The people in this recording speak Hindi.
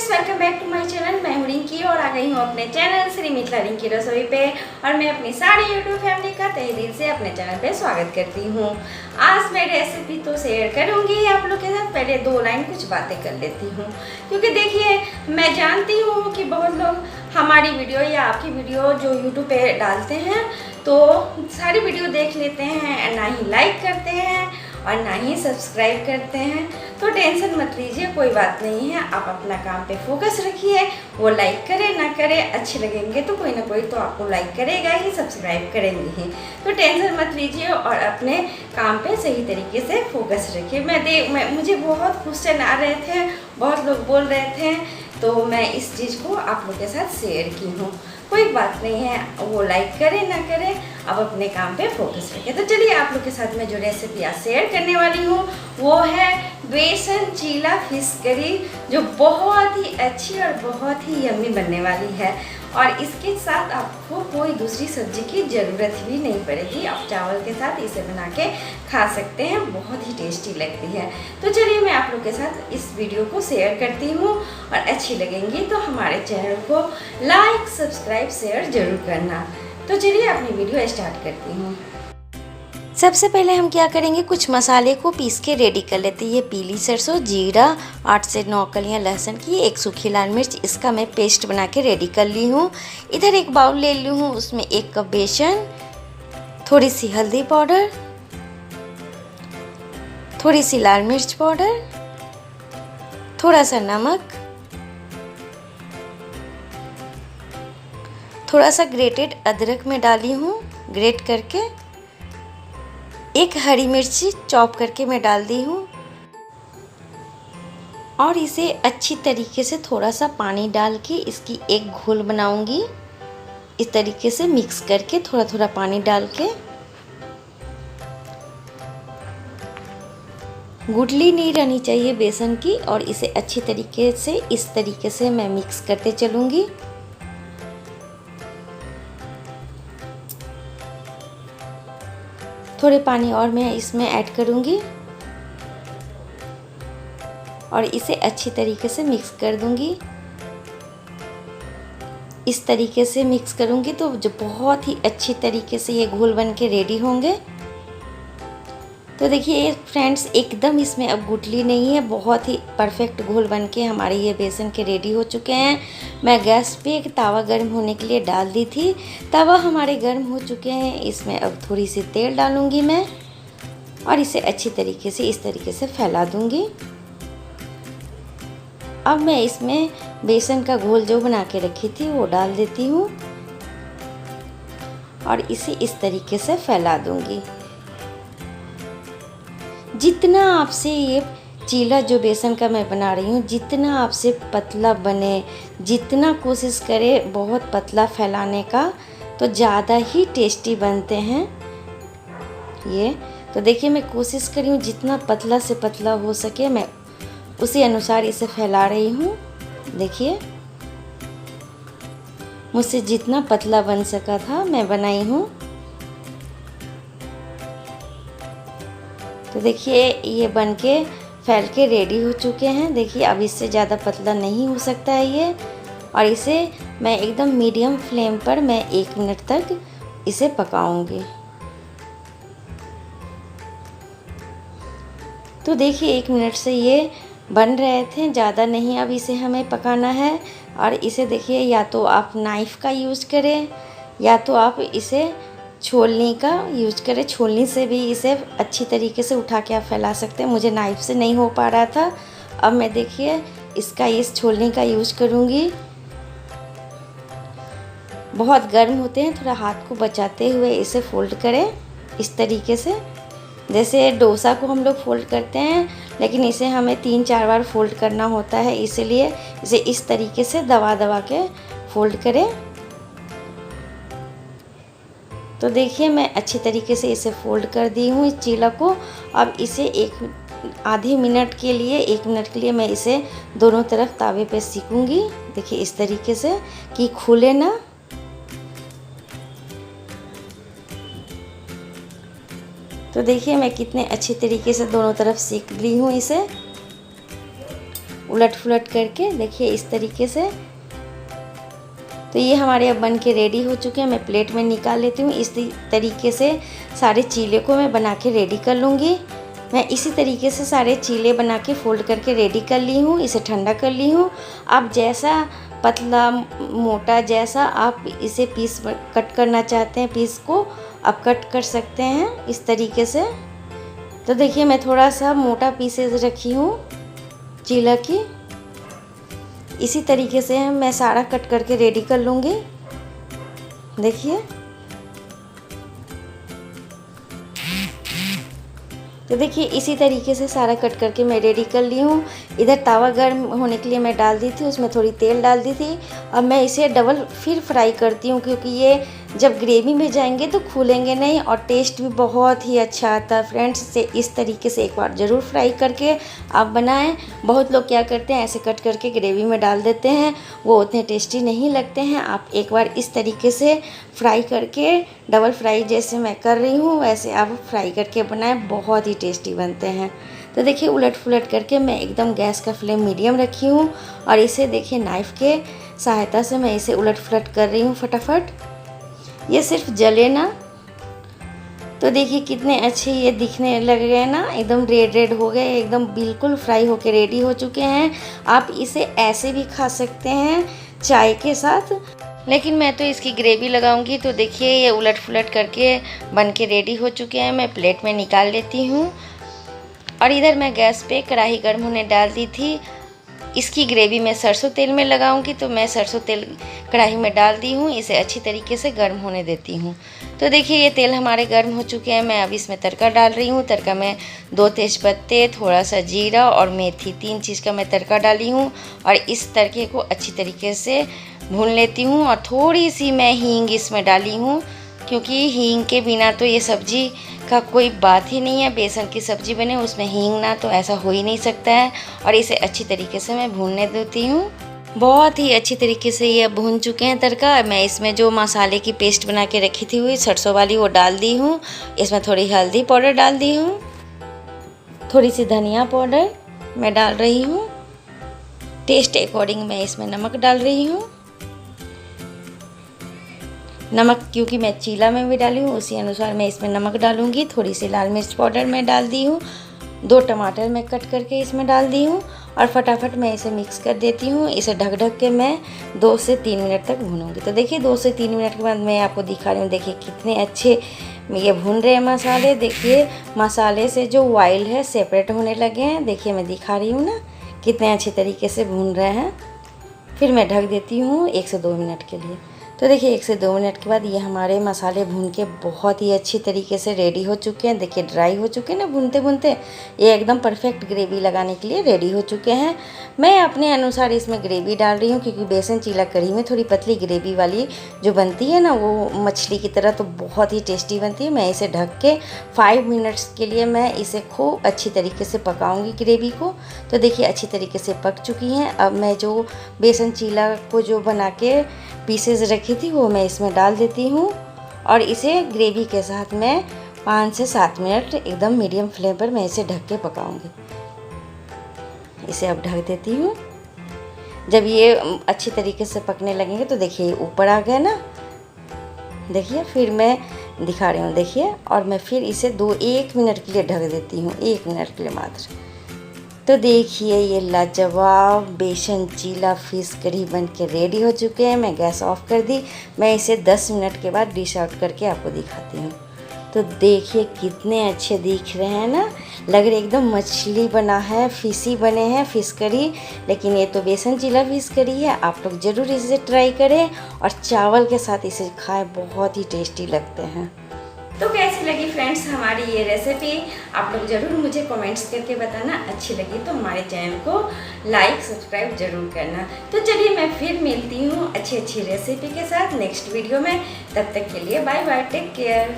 Friends, welcome back to my channel. मैं हूं रिंकी और आ गई हूं अपने चैनल श्री मिथिला रिंकी रसोई पे। और मैं अपनी सारी यूट्यूब फैमिली का तहे दिल से अपने चैनल पे स्वागत करती हूं। आज मैं रेसिपी तो शेयर करूंगी आप लोग के साथ। पहले दो लाइन कुछ बातें कर लेती हूं, क्योंकि देखिए मैं जानती हूँ कि बहुत लोग हमारी वीडियो या आपकी वीडियो जो यूट्यूब पे डालते हैं तो सारी वीडियो देख लेते हैं, ना ही लाइक करते हैं और ना ही सब्सक्राइब करते हैं। तो टेंशन मत लीजिए, कोई बात नहीं है। आप अपना काम पे फोकस रखिए। वो लाइक करे ना करे, अच्छे लगेंगे तो कोई ना कोई तो आपको लाइक करेगा ही, सब्सक्राइब करेंगे ही। तो टेंशन मत लीजिए और अपने काम पे सही तरीके से फोकस रखिए। मुझे बहुत क्वेश्चन आ रहे थे, बहुत लोग बोल रहे थे, तो मैं इस चीज़ को आप लोग के साथ शेयर की हूँ। कोई बात नहीं है, वो लाइक करे ना करे, अब अपने काम पे फोकस रखें। तो चलिए आप लोग के साथ मैं जो रेसिपी आज शेयर करने वाली हूँ वो है बेसन चीला फिश करी, जो बहुत ही अच्छी और बहुत ही यम्मी बनने वाली है। और इसके साथ आपको कोई दूसरी सब्जी की ज़रूरत भी नहीं पड़ेगी। आप चावल के साथ इसे बना के खा सकते हैं, बहुत ही टेस्टी लगती है। तो चलिए मैं आप लोग के साथ इस वीडियो को शेयर करती हूँ और अच्छी लगेंगी तो हमारे चैनल को लाइक सब्सक्राइब शेयर ज़रूर करना। तो चलिए अपनी वीडियो स्टार्ट करती हूँ। सबसे पहले हम क्या करेंगे, कुछ मसाले को पीस के रेडी कर लेते हैं। ये पीली सरसों, जीरा, 8 से 9 कलियां लहसुन की, एक सूखी लाल मिर्च, इसका मैं पेस्ट बना के रेडी कर ली हूँ। इधर एक बाउल ले ली हूँ, उसमें 1 कप बेसन, थोड़ी सी हल्दी पाउडर, थोड़ी सी लाल मिर्च पाउडर, थोड़ा सा नमक, थोड़ा सा ग्रेटेड अदरक में डाली हूँ ग्रेट करके, एक हरी मिर्ची चॉप करके मैं डाल दी हूँ। और इसे अच्छी तरीके से थोड़ा सा पानी डाल के इसकी एक घोल बनाऊंगी। इस तरीके से मिक्स करके थोड़ा थोड़ा पानी डाल के, गुठली नहीं रहनी चाहिए बेसन की। और इसे अच्छी तरीके से इस तरीके से मैं मिक्स करते चलूँगी। थोड़े पानी और मैं इसमें ऐड करूँगी और इसे अच्छी तरीके से मिक्स कर दूँगी। इस तरीके से मिक्स करूँगी तो जो बहुत ही अच्छी तरीके से ये घोल बन के रेडी होंगे। तो देखिए फ्रेंड्स, एकदम इसमें अब गुठली नहीं है, बहुत ही परफेक्ट घोल बन के हमारे ये बेसन के रेडी हो चुके हैं। मैं गैस पे एक तावा गर्म होने के लिए डाल दी थी। तवा हमारे गर्म हो चुके हैं। इसमें अब थोड़ी सी तेल डालूंगी मैं और इसे अच्छी तरीके से इस तरीके से फैला दूंगी। अब मैं इसमें बेसन का घोल जो बना के रखी थी वो डाल देती हूँ और इसे इस तरीके से फैला दूंगी। जितना आपसे ये चीला जो बेसन का मैं बना रही हूँ, जितना आपसे पतला बने, जितना कोशिश करे बहुत पतला फैलाने का, तो ज़्यादा ही टेस्टी बनते हैं ये। तो देखिए मैं कोशिश कर रही हूँ जितना पतला से पतला हो सके, मैं उसी अनुसार इसे फैला रही हूँ। देखिए मुझसे जितना पतला बन सका था मैं बनाई हूँ। तो देखिए ये बन के फैल के रेडी हो चुके हैं। देखिए अब इससे ज़्यादा पतला नहीं हो सकता है ये। और इसे मैं एकदम मीडियम फ्लेम पर मैं 1 मिनट तक इसे पकाऊंगी। तो देखिए 1 मिनट से ये बन रहे थे, ज़्यादा नहीं अब इसे हमें पकाना है। और इसे देखिए या तो आप नाइफ़ का यूज़ करें या तो आप इसे छोलनी का यूज करें। छोलनी से भी इसे अच्छी तरीके से उठा के आप फैला सकते हैं। मुझे नाइफ़ से नहीं हो पा रहा था। अब मैं देखिए इसका इस छोलनी का यूज करूँगी। बहुत गर्म होते हैं, थोड़ा हाथ को बचाते हुए इसे फोल्ड करें इस तरीके से। जैसे डोसा को हम लोग फोल्ड करते हैं, लेकिन इसे हमें 3-4 बार फोल्ड करना होता है, इसलिए इसे इस तरीके से दबा दबा के फोल्ड करें। तो देखिए मैं अच्छी तरीके से इसे फोल्ड कर दी हूँ इस चीला को। अब इसे आधे मिनट के लिए 1 मिनट के लिए मैं इसे दोनों तरफ तावे पे सेकूंगी। देखिए इस तरीके से कि खुले ना। तो देखिए मैं कितने अच्छी तरीके से दोनों तरफ सेक ली हूँ इसे। उलट फुलट करके देखिए इस तरीके से। तो ये हमारे अब बन के रेडी हो चुके हैं। मैं प्लेट में निकाल लेती हूँ। इस तरीके से सारे चीले को मैं बना के रेडी कर लूँगी। मैं इसी तरीके से सारे चीले बना के फोल्ड करके रेडी कर ली हूँ। इसे ठंडा कर ली हूँ। आप जैसा पतला मोटा जैसा आप इसे पीस कट करना चाहते हैं, पीस को आप कट कर सकते हैं इस तरीके से। तो देखिए मैं थोड़ा सा मोटा पीसेज रखी हूँ चीला की। इसी तरीके से मैं सारा कट करके रेडी कर लूँगी। देखिए तो देखिए इसी तरीके से सारा कट करके मैं रेडी कर ली हूँ। इधर तावा गर्म होने के लिए मैं डाल दी थी, उसमें थोड़ी तेल डाल दी थी। अब मैं इसे डबल फिर फ्राई करती हूँ, क्योंकि ये जब ग्रेवी में जाएंगे तो फूलेंगे नहीं और टेस्ट भी बहुत ही अच्छा आता है। फ्रेंड्स से इस तरीके से एक बार ज़रूर फ्राई करके आप बनाएं। बहुत लोग क्या करते हैं, ऐसे कट करके ग्रेवी में डाल देते हैं, वो उतने टेस्टी नहीं लगते हैं। आप एक बार इस तरीके से फ्राई करके, डबल फ्राई जैसे मैं कर रही हूँ वैसे आप फ्राई करके बनाएं, बहुत ही टेस्टी बनते हैं। तो देखिए उलट फुलट करके मैं एकदम गैस का फ्लेम मीडियम रखी हूँ और इसे देखिए नाइफ़ के सहायता से मैं इसे उलट फुलट कर रही हूँ फटाफट। ये सिर्फ जले ना। तो देखिए कितने अच्छे ये दिखने लग गए ना, एकदम रेड रेड हो गए, एकदम बिल्कुल फ्राई होके रेडी हो चुके हैं। आप इसे ऐसे भी खा सकते हैं चाय के साथ, लेकिन मैं तो इसकी ग्रेवी लगाऊंगी। तो देखिए ये उलट फुलट करके बन के रेडी हो चुके हैं। मैं प्लेट में निकाल लेती हूँ। और इधर मैं गैस पे कढ़ाई गर्म होने डाल दी थी। इसकी ग्रेवी मैं सरसों तेल में लगाऊंगी, तो मैं सरसों तेल कढ़ाई में डाल दी हूँ। इसे अच्छी तरीके से गर्म होने देती हूँ। तो देखिए ये तेल हमारे गर्म हो चुके हैं। मैं अब इसमें तड़का डाल रही हूँ। तड़का में 2 तेज़पत्ते, थोड़ा सा जीरा और मेथी, 3 चीज़ का मैं तड़का डाली हूँ। और इस तड़के को अच्छी तरीके से भून लेती हूँ। और थोड़ी सी मैं हींग इसमें डाली हूँ, क्योंकि हींग के बिना तो ये सब्ज़ी का कोई बात ही नहीं है। बेसन की सब्ज़ी बने उसमें हींग ना तो ऐसा हो ही नहीं सकता है। और इसे अच्छी तरीके से मैं भूनने देती हूँ। बहुत ही अच्छी तरीके से ये भून चुके हैं तड़का। मैं इसमें जो मसाले की पेस्ट बना के रखी थी हुई सरसों वाली, वो डाल दी हूँ। इसमें थोड़ी हल्दी पाउडर डाल दी हूँ, थोड़ी सी धनिया पाउडर मैं डाल रही हूँ। टेस्ट अकॉर्डिंग मैं इसमें नमक डाल रही हूँ। नमक क्योंकि मैं चीला में भी डाली हूँ, उसी अनुसार मैं इसमें नमक डालूँगी। थोड़ी सी लाल मिर्च पाउडर मैं डाल दी हूँ। 2 टमाटर मैं कट करके इसमें डाल दी हूँ और फटाफट मैं इसे मिक्स कर देती हूँ। इसे ढक ढक के मैं 2 से 3 मिनट तक भूनूंगी। तो देखिए 2 से 3 मिनट के बाद मैं आपको दिखा रही हूँ। देखिए कितने अच्छे ये भून रहे हैं मसाले। देखिए मसाले से जो ऑयल है सेपरेट होने लगे हैं। देखिए मैं दिखा रही हूँ ना, कितने अच्छे तरीके से भून रहे हैं। फिर मैं ढक देती हूँ 1 से 2 मिनट के लिए। तो देखिए 1 से 2 मिनट के बाद ये हमारे मसाले भून के बहुत ही अच्छी तरीके से रेडी हो चुके हैं। देखिए ड्राई हो चुके हैं ना भूनते भूनते, ये एकदम परफेक्ट ग्रेवी लगाने के लिए रेडी हो चुके हैं। मैं अपने अनुसार इसमें ग्रेवी डाल रही हूँ, क्योंकि बेसन चीला कढ़ी में थोड़ी पतली ग्रेवी वाली जो बनती है ना, वो मछली की तरह तो बहुत ही टेस्टी बनती है। मैं इसे ढक के 5 मिनट्स के लिए मैं इसे खूब अच्छी तरीके से पकाऊँगी ग्रेवी को। तो देखिए अच्छी तरीके से पक चुकी हैं। अब मैं जो बेसन चीला को जो बना के पीसेस रखी थी वो मैं इसमें डाल देती हूँ और इसे ग्रेवी के साथ मैं 5 से 7 मिनट एकदम मीडियम फ्लेम पर मैं इसे ढक के पकाऊंगी। इसे अब ढक देती हूँ। जब ये अच्छी तरीके से पकने लगेंगे तो देखिए ऊपर आ गया ना, देखिए फिर मैं दिखा रही हूँ। देखिए और मैं फिर इसे 1 मिनट के लिए ढक देती हूँ, 1 मिनट के लिए मात्र। तो देखिए ये लाजवाब बेसन चीला फिश कढ़ी बन के रेडी हो चुके हैं। मैं गैस ऑफ कर दी। मैं इसे 10 मिनट के बाद डिश आउट करके आपको दिखाती हूँ। तो देखिए कितने अच्छे दिख रहे हैं ना, लग रहे एकदम मछली बना है, फिशी बने हैं फिश कढ़ी, लेकिन ये तो बेसन चीला फिश कढ़ी है। आप लोग ज़रूर इसे ट्राई करें और चावल के साथ इसे खाएं, बहुत ही टेस्टी लगते हैं। तो कैसी लगी फ्रेंड्स हमारी ये रेसिपी, आप लोग ज़रूर मुझे कमेंट्स करके बताना। अच्छी लगी तो हमारे चैनल को लाइक सब्सक्राइब जरूर करना। तो चलिए मैं फिर मिलती हूँ अच्छी रेसिपी के साथ नेक्स्ट वीडियो में। तब तक के लिए बाय बाय, टेक केयर।